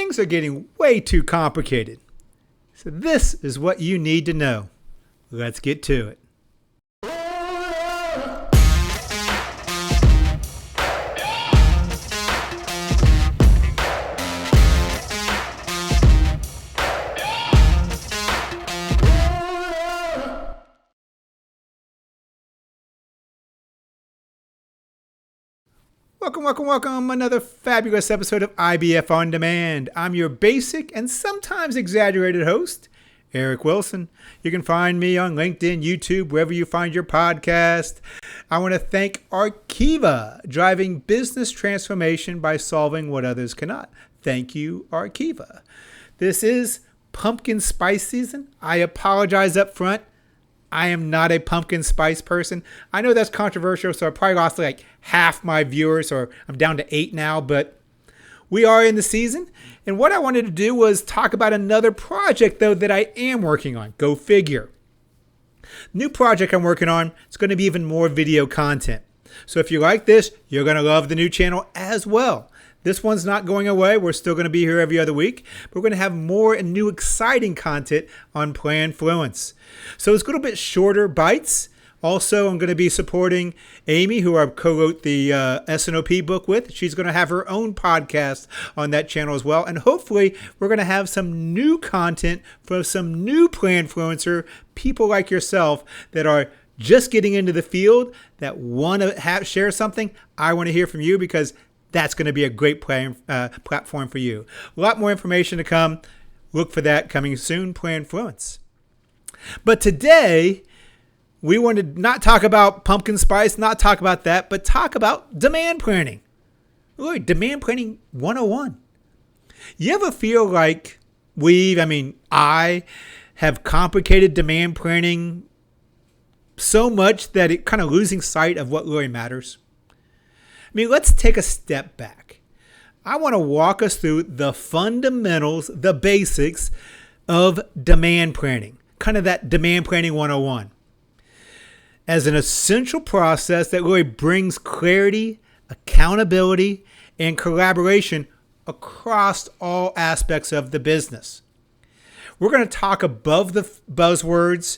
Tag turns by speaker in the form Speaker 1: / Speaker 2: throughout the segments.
Speaker 1: things are getting way too complicated. So this is what you need to know. Let's get to it. Welcome. Another fabulous episode of IBF On Demand. I'm your basic and sometimes exaggerated host, Eric Wilson. You can find me on LinkedIn, YouTube, wherever you find your podcast. I want to thank Arkiva, driving business transformation by solving what others cannot. Thank you, Arkiva. This is pumpkin spice season. I apologize up front. I am not a pumpkin spice person. I know that's controversial, so I probably lost like half my viewers, or I'm down to 8 now, but we are in the season. And what I wanted to do was talk about another project, though, that I am working on. Go figure. New project I'm working on, it's going to be even more video content. So if you like this, you're going to love the new channel as well. This one's not going away. We're still going to be here every other week. But we're going to have more and new exciting content on Planfluence. So it's a little bit shorter bites. Also, I'm going to be supporting Amy, who I co-wrote the S&op book with. She's going to have her own podcast on that channel as well. And hopefully, we're going to have some new content from some new Planfluencer, people like yourself that are just getting into the field, that want to share something. I want to hear from you because that's going to be a great platform for you. A lot more information to come. Look for that coming soon, Planfluence. But today, we want to not talk about pumpkin spice, not talk about that, but talk about demand planning. Look, demand planning 101. You ever feel like I have complicated demand planning so much that it kind of losing sight of what really matters? Let's take a step back. I want to walk us through the fundamentals, the basics of demand planning, kind of that demand planning 101, as an essential process that really brings clarity, accountability, and collaboration across all aspects of the business. We're going to talk above the buzzwords.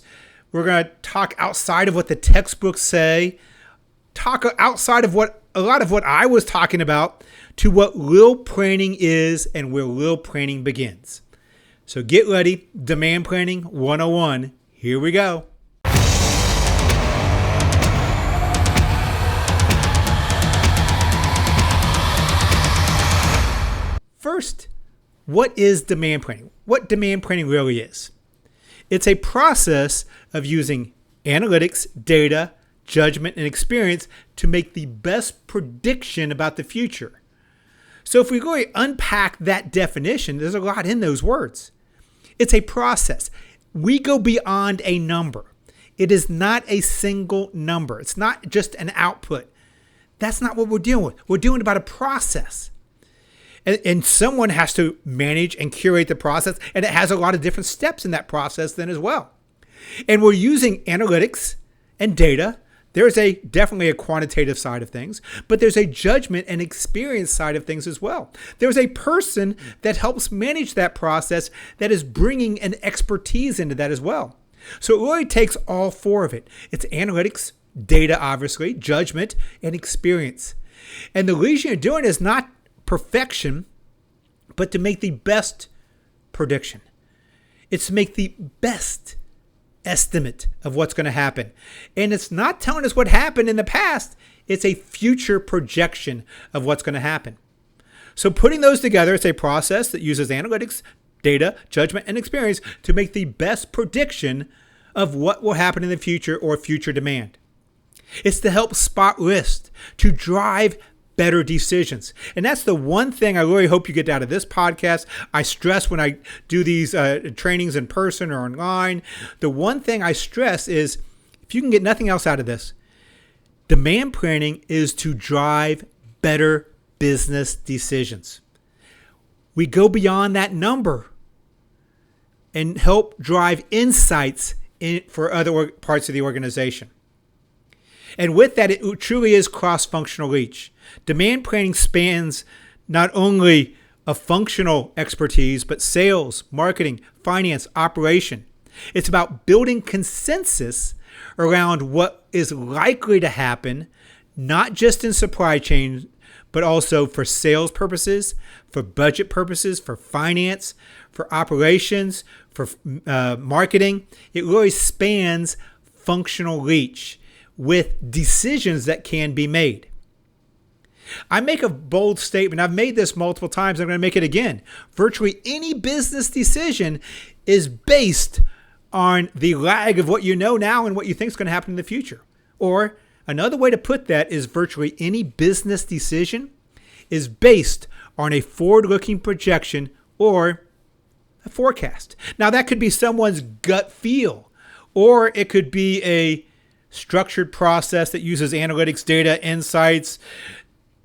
Speaker 1: We're going to talk outside of what the textbooks say, talk outside of what a lot of what I was talking about to what real planning is and where real planning begins. So get ready. Demand Planning 101. Here we go. First, what is demand planning? What demand planning really is? It's a process of using analytics, data, judgment, and experience to make the best prediction about the future. So if we really unpack that definition, there's a lot in those words. It's a process. We go beyond a number. It is not a single number. It's not just an output. That's not what we're dealing with. We're dealing about a process. And someone has to manage and curate the process, and it has a lot of different steps in that process then as well. And we're using analytics and data. There's definitely a quantitative side of things, but there's a judgment and experience side of things as well. There's a person that helps manage that process that is bringing an expertise into that as well. So it really takes all four of it. It's analytics, data, obviously, judgment, and experience. And the reason you're doing is not perfection, but to make the best prediction. It's to make the best estimate of what's going to happen. And it's not telling us what happened in the past. It's a future projection of what's going to happen. So putting those together, it's a process that uses analytics, data, judgment, and experience to make the best prediction of what will happen in the future or future demand. It's to help spot risk, to drive better decisions. And that's the one thing I really hope you get out of this podcast. I stress when I do these trainings in person or online, the one thing I stress is, if you can get nothing else out of this, demand planning is to drive better business decisions. We go beyond that number and help drive insights for other parts of the organization. And with that, it truly is cross-functional reach. Demand planning spans not only of functional expertise, but sales, marketing, finance, operation. It's about building consensus around what is likely to happen, not just in supply chain, but also for sales purposes, for budget purposes, for finance, for operations, for marketing. It really spans functional reach with decisions that can be made. I make a bold statement. I've made this multiple times. I'm going to make it again. Virtually any business decision is based on the lag of what you know now and what you think is going to happen in the future. Or another way to put that is virtually any business decision is based on a forward-looking projection or a forecast. Now, that could be someone's gut feel, or it could be a structured process that uses analytics, data, insights,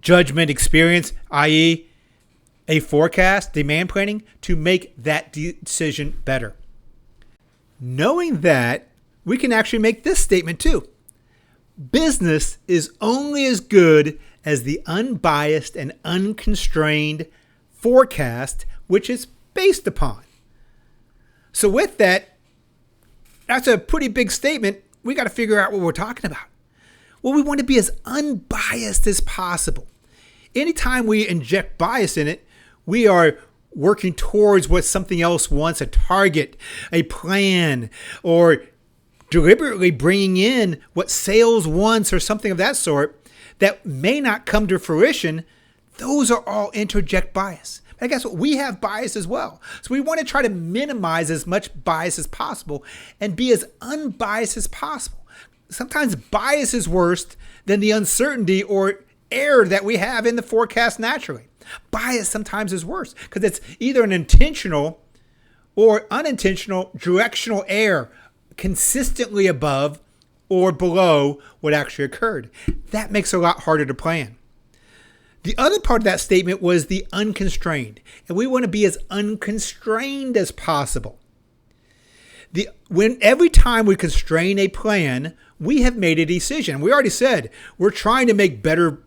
Speaker 1: judgment, experience, i.e. a forecast, demand planning, to make that decision better. Knowing that, we can actually make this statement too. Business is only as good as the unbiased and unconstrained forecast which it's based upon. So with that, that's a pretty big statement. We got to figure out what we're talking about. Well, we want to be as unbiased as possible. Anytime we inject bias in it, we are working towards what something else wants, a target, a plan, or deliberately bringing in what sales wants or something of that sort that may not come to fruition. Those are all interject bias. And guess what? We have bias as well. So we want to try to minimize as much bias as possible and be as unbiased as possible. Sometimes bias is worse than the uncertainty or error that we have in the forecast naturally. Bias sometimes is worse because it's either an intentional or unintentional directional error consistently above or below what actually occurred. That makes it a lot harder to plan. The other part of that statement was the unconstrained, and we want to be as unconstrained as possible. When every time we constrain a plan, we have made a decision. We already said we're trying to make better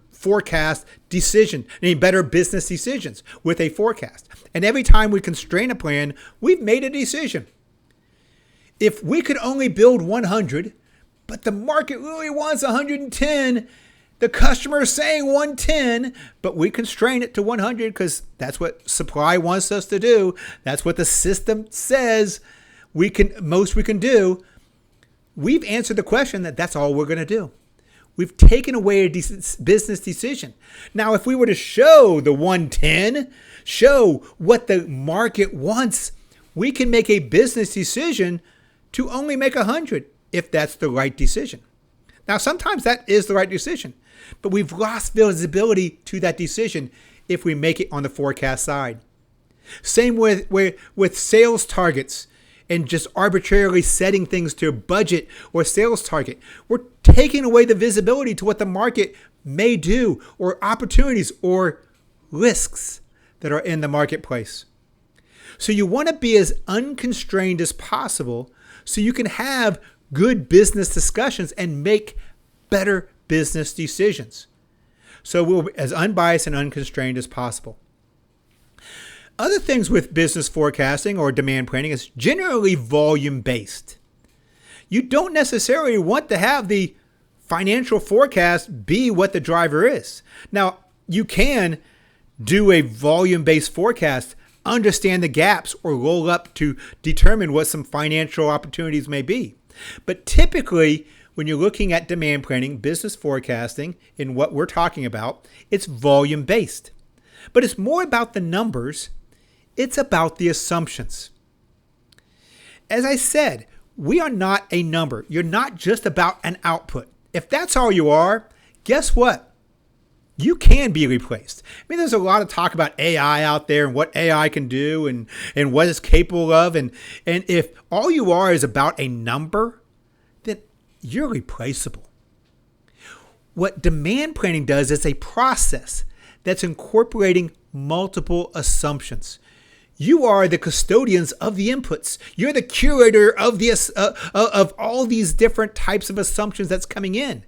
Speaker 1: better business decisions with a forecast. And every time we constrain a plan, we've made a decision. If we could only build 100, but the market really wants 110, the customer is saying 110, but we constrain it to 100 because that's what supply wants us to do. That's what the system says we can do. We've answered the question that that's all we're going to do. We've taken away a business decision. Now, if we were to show the 110, show what the market wants, we can make a business decision to only make 100 if that's the right decision. Now, sometimes that is the right decision, but we've lost visibility to that decision if we make it on the forecast side. Same with sales targets and just arbitrarily setting things to a budget or sales target. We're taking away the visibility to what the market may do or opportunities or risks that are in the marketplace. So you want to be as unconstrained as possible so you can have good business discussions and make better business decisions. So we'll be as unbiased and unconstrained as possible. Other things with business forecasting or demand planning is generally volume-based. You don't necessarily want to have the financial forecast be what the driver is. Now, you can do a volume-based forecast, understand the gaps, or roll up to determine what some financial opportunities may be. But typically, when you're looking at demand planning, business forecasting, in what we're talking about, it's volume-based. But it's more about the numbers. It's about the assumptions. As I said, we are not a number. You're not just about an output. If that's all you are, guess what? You can be replaced. I mean, there's a lot of talk about AI out there and what AI can do and what it's capable of. And if all you are is about a number, then you're replaceable. What demand planning does is a process that's incorporating multiple assumptions. You are the custodians of the inputs. You're the curator of of all these different types of assumptions that's coming in,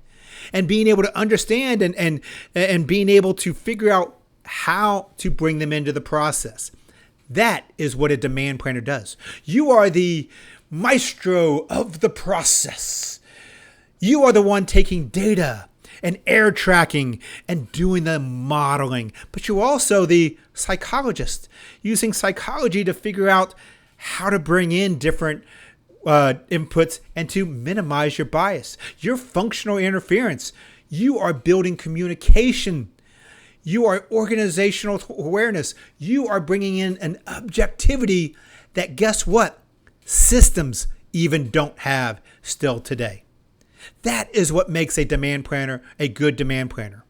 Speaker 1: and being able to understand and being able to figure out how to bring them into the process. That is what a demand planner does. You are the maestro of the process. You are the one taking data and air tracking and doing the modeling. But you're also the psychologist, using psychology to figure out how to bring in different inputs and to minimize your bias. Your functional interference. You are building communication. You are organizational awareness. You are bringing in an objectivity that, guess what, systems even don't have still today. That is what makes a demand planner a good demand planner.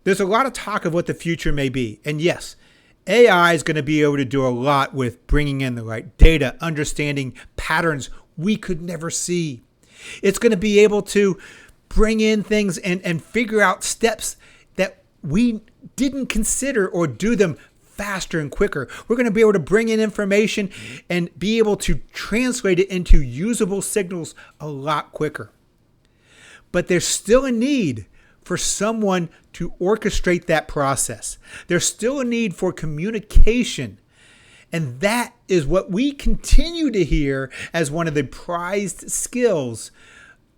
Speaker 1: There's a lot of talk of what the future may be. And yes, AI is going to be able to do a lot with bringing in the right data, understanding patterns we could never see. It's going to be able to bring in things and figure out steps that we didn't consider or do them faster and quicker. We're going to be able to bring in information and be able to translate it into usable signals a lot quicker. But there's still a need for someone to orchestrate that process. There's still a need for communication. And that is what we continue to hear as one of the prized skills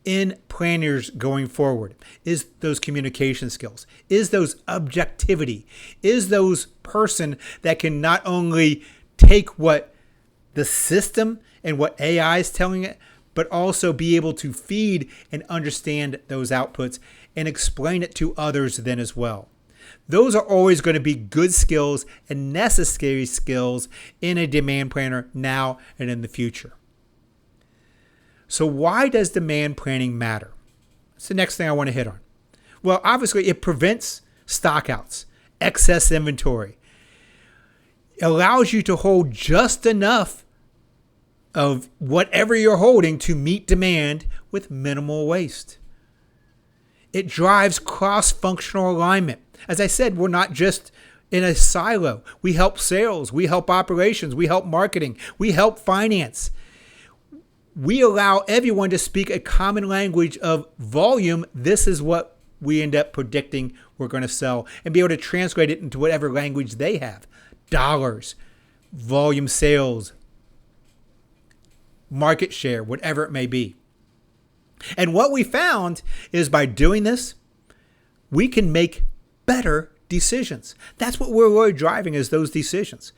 Speaker 1: in planners going forward, is those communication skills, is those objectivity, is those person that can not only take what the system and what AI is telling it, but also be able to feed and understand those outputs and explain it to others then as well. Those are always going to be good skills and necessary skills in a demand planner now and in the future. So why does demand planning matter? That's the next thing I want to hit on. Well, obviously it prevents stockouts, excess inventory. It allows you to hold just enough of whatever you're holding to meet demand with minimal waste. It drives cross-functional alignment. As I said, we're not just in a silo. We help sales, we help operations, we help marketing, we help finance. We allow everyone to speak a common language of volume. This is what we end up predicting we're going to sell, and be able to translate it into whatever language they have. Dollars, volume sales, market share, whatever it may be. And what we found is by doing this, we can make better decisions. That's what we're really driving, is those decisions.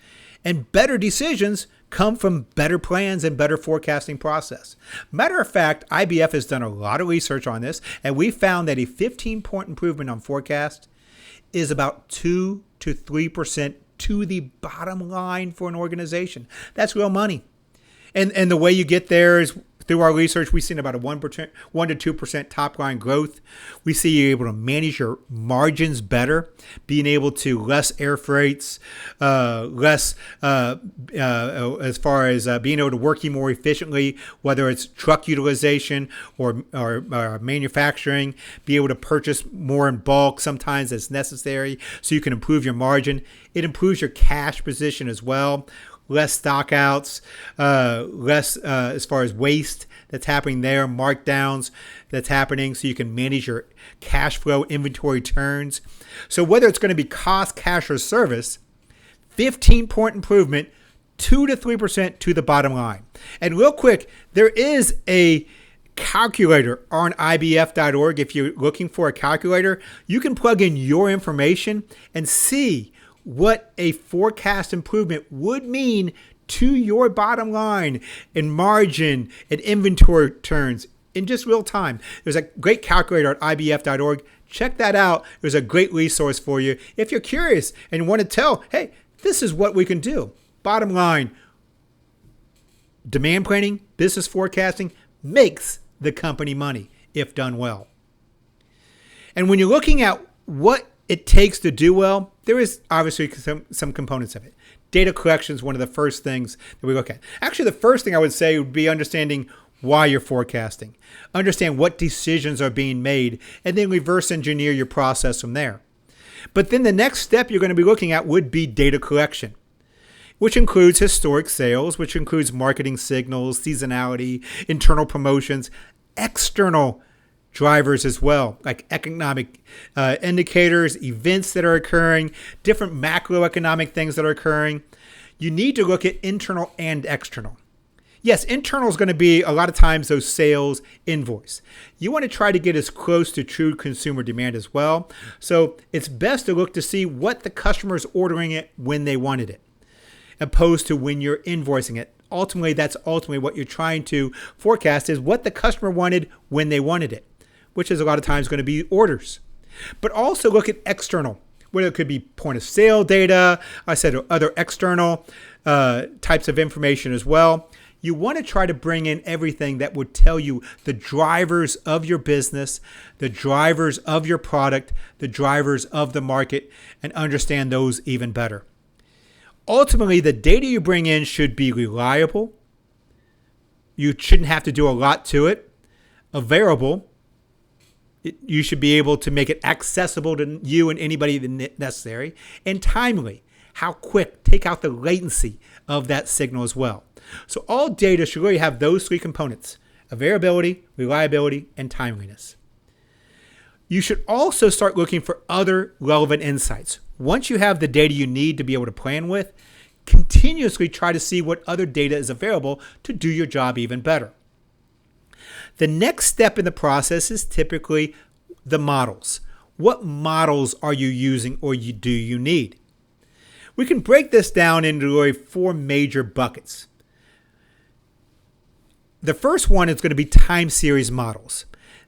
Speaker 1: And better decisions come from better plans and better forecasting process. Matter of fact, IBF has done a lot of research on this, and we found that a 15-point improvement on forecast is about 2 to 3% to the bottom line for an organization. That's real money. And the way you get there is through our research. We've seen about a 1 to 2% top line growth. We see you able to manage your margins better, being able to less air freights, less as far as being able to work more efficiently, whether it's truck utilization or manufacturing, be able to purchase more in bulk sometimes as necessary so you can improve your margin. It improves your cash position as well. Less stockouts, less as far as waste that's happening there, markdowns that's happening, so you can manage your cash flow, inventory turns. So whether it's going to be cost, cash, or service, 15-point improvement, 2 to 3% to the bottom line. And real quick, there is a calculator on ibf.org. If you're looking for a calculator, you can plug in your information and see what a forecast improvement would mean to your bottom line in margin and inventory turns in just real time. There's a great calculator at ibf.org. Check that out. There's a great resource for you if you're curious and want to tell, hey, this is what we can do. Bottom line, demand planning, business forecasting makes the company money if done well. And when you're looking at what it takes to do well, there is obviously some components of it. Data collection is one of the first things that we look at. Actually, the first thing I would say would be understanding why you're forecasting. Understand what decisions are being made, and then reverse engineer your process from there. But then the next step you're going to be looking at would be data collection, which includes historic sales, which includes marketing signals, seasonality, internal promotions, external drivers as well, like economic indicators, events that are occurring, different macroeconomic things that are occurring. You need to look at internal and external. Yes, internal is going to be a lot of times those sales invoice. You want to try to get as close to true consumer demand as well. So it's best to look to see what the customer is ordering it when they wanted it, opposed to when you're invoicing it. That's ultimately what you're trying to forecast is what the customer wanted when they wanted it, which is a lot of times going to be orders. But also look at external, whether it could be point of sale data, I said other external types of information as well. You want to try to bring in everything that would tell you the drivers of your business, the drivers of your product, the drivers of the market, and understand those even better. Ultimately, the data you bring in should be reliable. You shouldn't have to do a lot to it. Available. You should be able to make it accessible to you and anybody necessary. And timely. How quick. Take out the latency of that signal as well. So all data should really have those three components: availability, reliability, and timeliness. You should also start looking for other relevant insights. Once you have the data you need to be able to plan with, continuously try to see what other data is available to do your job even better. The next step in the process is typically the models. What models are you using or do you need? We can break this down into really 4 major buckets. The first one is going to be time series models.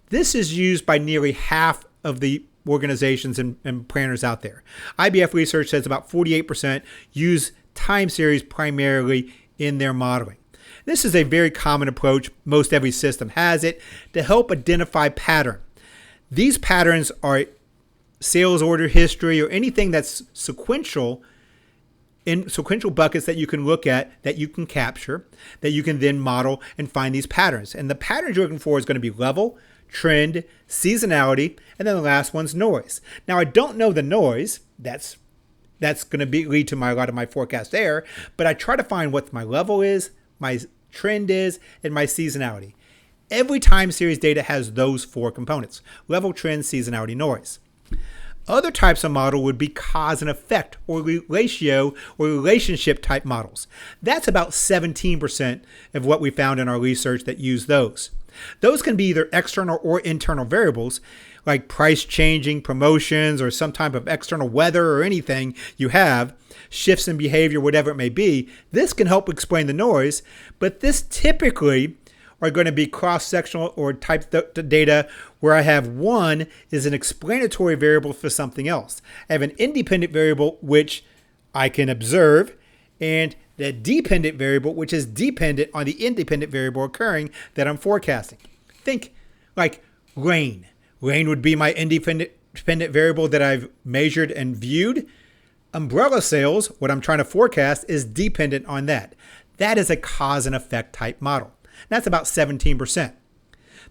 Speaker 1: This is used by nearly half of the organizations and planners out there. IBF research says about 48% use time series primarily in their modeling. This is a very common approach. Most every system has it to help identify pattern. These patterns are sales order history or anything that's sequential in sequential buckets that you can look at, that you can capture, that you can then model and find these patterns. And the patterns you're looking for is going to be level, trend, seasonality, and then the last one's noise. Now, I don't know the noise. That's going to lead to a lot of my forecast error, but I try to find what my level is, my trend is, and my seasonality. Every time series data has those 4 components: level, trend, seasonality, noise. Other types of model would be cause and effect or ratio or relationship type models. That's about 17% of what we found in our research that use those. Those can be either external or internal variables like price changing, promotions, or some type of external weather or anything you have, shifts in behavior, whatever it may be. This can help explain the noise, but this typically are going to be cross-sectional or type data where I have one is an explanatory variable for something else. I have an independent variable which I can observe, and the dependent variable which is dependent on the independent variable occurring that I'm forecasting. Think like rain. Rain would be my independent variable that I've measured and viewed. Umbrella sales, what I'm trying to forecast, is dependent on that. That is a cause and effect type model. That's about 17%.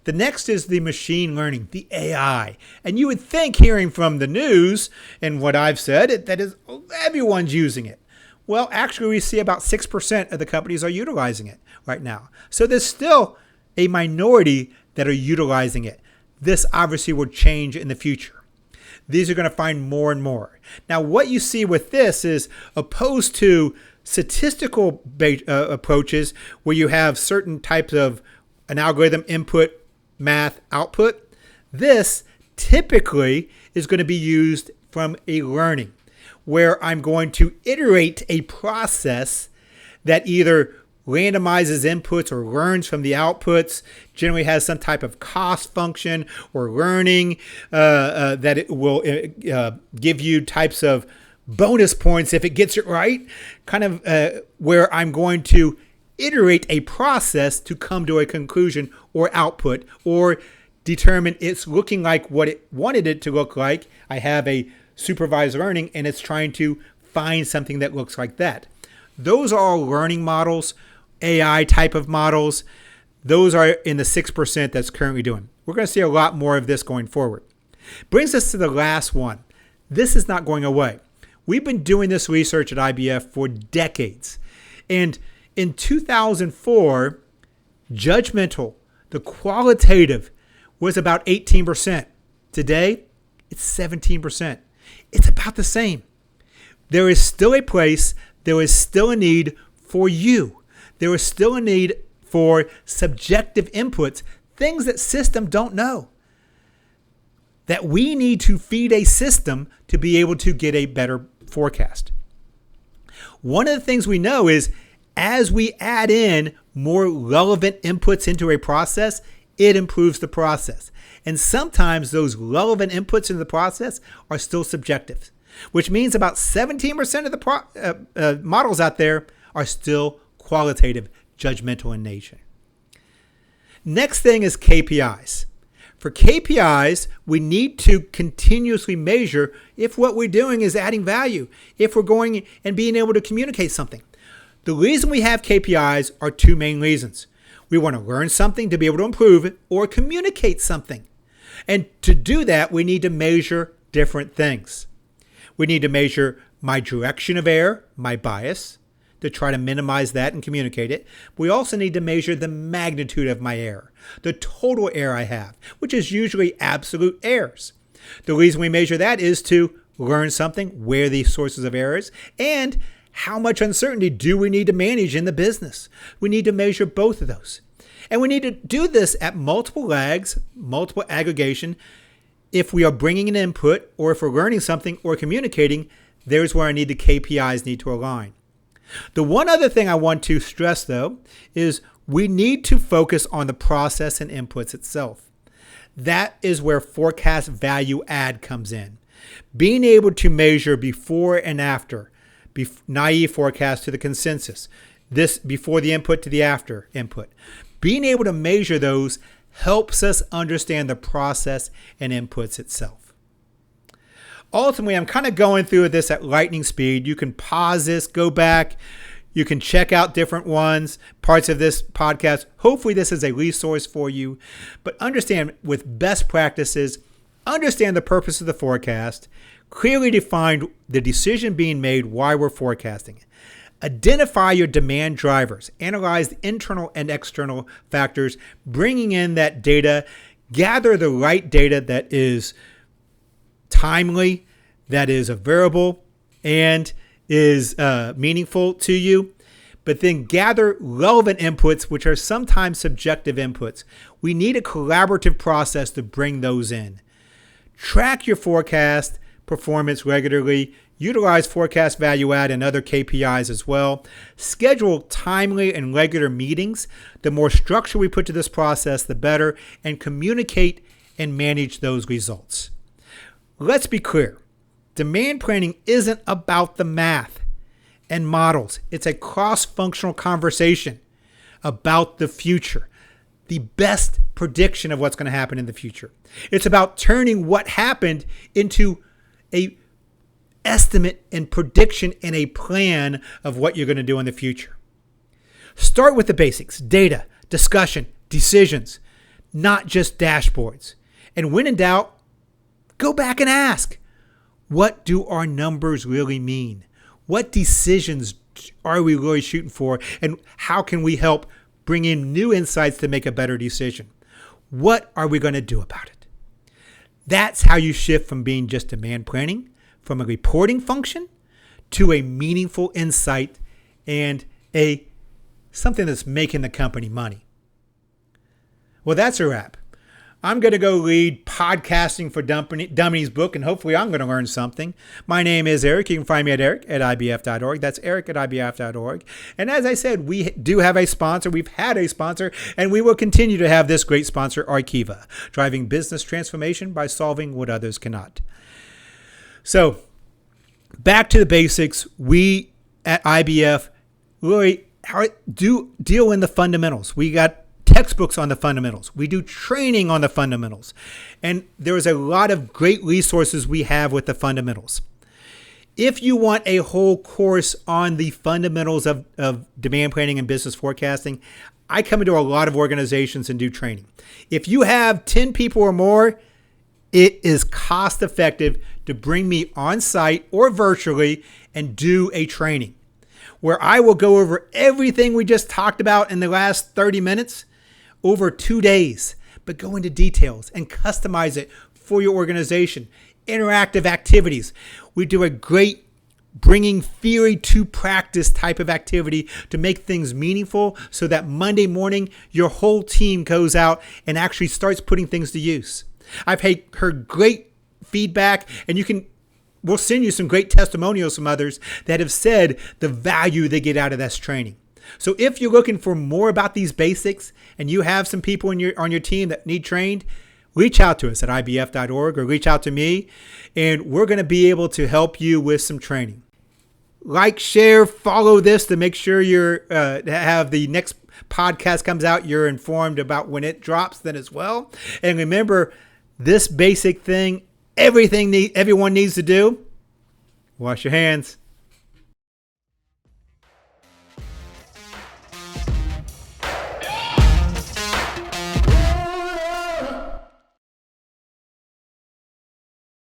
Speaker 1: The next is the machine learning, the AI. And you would think, hearing from the news and what I've said, that is everyone's using it. Well, actually, we see about 6% of the companies are utilizing it right now. So there's still a minority that are utilizing it. This obviously will change in the future. These are going to find more and more. Now, what you see with this is opposed to statistical approaches where you have certain types of an algorithm input, math, output. This typically is going to be used from a learning where I'm going to iterate a process that either randomizes inputs or learns from the outputs, generally has some type of cost function or learning that it will give you types of bonus points if it gets it right, kind of where I'm going to iterate a process to come to a conclusion or output or determine it's looking like what it wanted it to look like. I have a supervised learning and it's trying to find something that looks like that. Those are all learning models, AI type of models. Those are in the 6% that's currently doing. We're going to see a lot more of this going forward. Brings us to the last one. This is not going away. We've been doing this research at IBF for decades. And in 2004, judgmental, the qualitative, was about 18%. Today, it's 17%. It's about the same. There is still a place, there is still a need for you. There is still a need for subjective inputs, things that system don't know, that we need to feed a system to be able to get a better forecast. One of the things we know is as we add in more relevant inputs into a process, it improves the process. And sometimes those relevant inputs into the process are still subjective, which means about 17% of the models out there are still qualitative, judgmental in nature. Next thing is KPIs. For KPIs, we need to continuously measure if what we're doing is adding value, if we're going and being able to communicate something. The reason we have KPIs are two main reasons. We want to learn something to be able to improve it or communicate something. And to do that, we need to measure different things. We need to measure my direction of error, my bias, to try to minimize that and communicate it. We also need to measure the magnitude of my error, the total error I have, which is usually absolute errors. The reason we measure that is to learn something, where the sources of errors, and how much uncertainty do we need to manage in the business. We need to measure both of those. And we need to do this at multiple lags, multiple aggregation. If we are bringing an input, or if we're learning something or communicating, there's where the KPIs need to align. The one other thing I want to stress, though, is we need to focus on the process and inputs itself. That is where forecast value add comes in. Being able to measure before and after, naive forecast to the consensus, this before the input to the after input. Being able to measure those helps us understand the process and inputs itself. Ultimately, I'm kind of going through this at lightning speed. You can pause this, go back. You can check out different ones, parts of this podcast. Hopefully, this is a resource for you. But understand, with best practices, understand the purpose of the forecast, clearly define the decision being made, why we're forecasting. Identify your demand drivers. Analyze the internal and external factors, bringing in that data. Gather the right data that is timely, that is a variable, and is meaningful to you. But then gather relevant inputs, which are sometimes subjective inputs. We need a collaborative process to bring those in. Track your forecast performance regularly. Utilize forecast value add and other KPIs as well. Schedule timely and regular meetings. The more structure we put to this process, the better, and communicate and manage those results. Let's be clear. Demand planning isn't about the math and models. It's a cross-functional conversation about the future, the best prediction of what's going to happen in the future. It's about turning what happened into a estimate and prediction and a plan of what you're going to do in the future. Start with the basics: data, discussion, decisions, not just dashboards. And when in doubt, go back and ask, what do our numbers really mean? What decisions are we really shooting for? And how can we help bring in new insights to make a better decision? What are we going to do about it? That's how you shift from being just demand planning, from a reporting function, to a meaningful insight and something that's making the company money. Well, that's a wrap. I'm going to go read Podcasting for Dummies book, and hopefully I'm going to learn something. My name is Eric. You can find me at eric@ibf.org. That's eric@ibf.org. And as I said, we do have a sponsor. We've had a sponsor, and we will continue to have this great sponsor, Arkiva, driving business transformation by solving what others cannot. So back to the basics. We at IBF really do deal in the fundamentals. We got textbooks on the fundamentals. We do training on the fundamentals. And there is a lot of great resources we have with the fundamentals. If you want a whole course on the fundamentals of demand planning and business forecasting, I come into a lot of organizations and do training. If you have 10 people or more, it is cost effective to bring me on site or virtually and do a training where I will go over everything we just talked about in the last 30 minutes over 2 days. but go into details and customize it for your organization. Interactive activities. We do a great bringing theory to practice type of activity to make things meaningful so that Monday morning, your whole team goes out and actually starts putting things to use. I've heard great feedback, and we'll send you some great testimonials from others that have said the value they get out of this training. So if you're looking for more about these basics and you have some people on your team that need trained, reach out to us at ibf.org or reach out to me, and we're going to be able to help you with some training. Like, share, follow this to make sure you're have the next podcast comes out. You're informed about when it drops then as well. And remember, this basic thing, everyone needs to do, wash your hands.